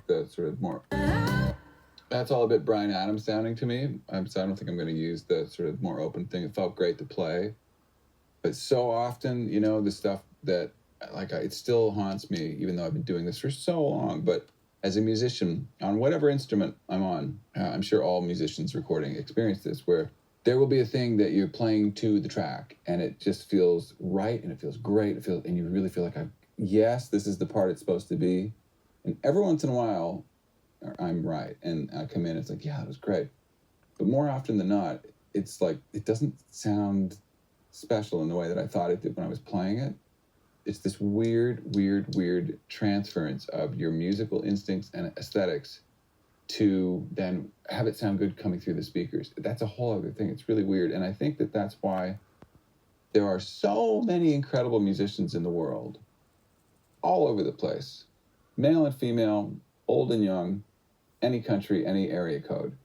the sort of more... That's all a bit Bryan Adams sounding to me. So I don't think I'm going to use the sort of more open thing. It felt great to play. But so often, you know, the stuff that, like, it still haunts me, even though I've been doing this for so long. But as a musician, on whatever instrument I'm on, I'm sure all musicians recording experience this, where there will be a thing that you're playing to the track, and it just feels right, and it feels great, and you really feel like, yes, this is the part it's supposed to be. And every once in a while, I'm right, and I come in, it's like, yeah, that was great. But more often than not, it's like, it doesn't sound special in the way that I thought it did when I was playing it. It's this weird transference of your musical instincts and aesthetics to then have it sound good coming through the speakers. That's a whole other thing. It's really weird. And I think that that's why there are so many incredible musicians in the world, all over the place, male and female, old and young, any country, any area code.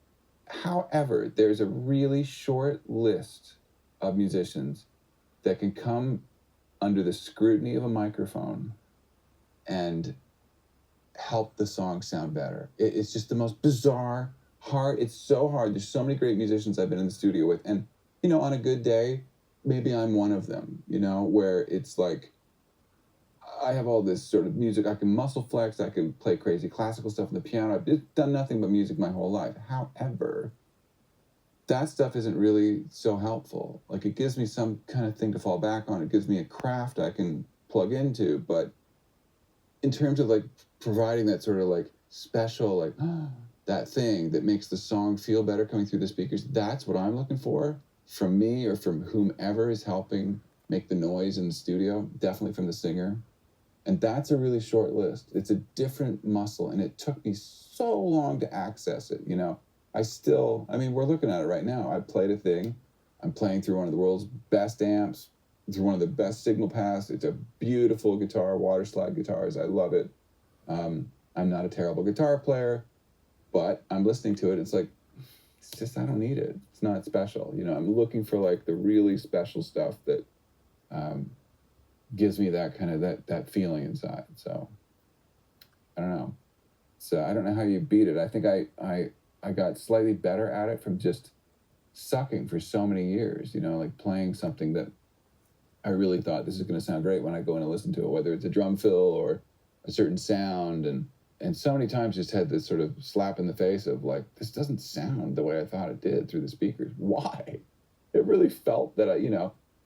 However, there's a really short list of musicians that can come under the scrutiny of a microphone and help the song sound better. It's just the most bizarre, hard. It's so hard. There's so many great musicians I've been in the studio with. And, you know, on a good day, maybe I'm one of them, you know, where it's like, I have all this sort of music. I can muscle flex. I can play crazy classical stuff on the piano. I've just done nothing but music my whole life. However, that stuff isn't really so helpful. Like, it gives me some kind of thing to fall back on. It gives me a craft I can plug into. But in terms of like providing that sort of like special, like that thing that makes the song feel better coming through the speakers, that's what I'm looking for from me or from whomever is helping make the noise in the studio, definitely from the singer. And that's a really short list. It's a different muscle, and it took me so long to access it, you know. We're looking at it right now. I played a thing. I'm playing through one of the world's best amps, through one of the best signal paths. It's a beautiful guitar, water slide guitars. I love it. I'm not a terrible guitar player, but I'm listening to it. It's like, it's just, I don't need it. It's not special. You know, I'm looking for like the really special stuff that gives me that kind of that feeling inside. So I don't know. So I don't know how you beat it. I think I got slightly better at it from just sucking for so many years, you know, like playing something that I really thought this is going to sound great when I go in and listen to it, whether it's a drum fill or a certain sound. And so many times just had this sort of slap in the face of like, this doesn't sound the way I thought it did through the speakers. Why? It really felt that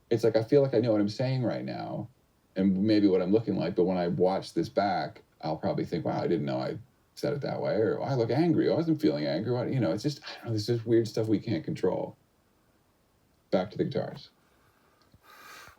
it's like, I feel like I know what I'm saying right now and maybe what I'm looking like. But when I watch this back, I'll probably think, wow, I didn't know I said it that way. Or, oh, I look angry. I wasn't feeling angry. It's just, I don't know, there's just weird stuff we can't control. Back to the guitars.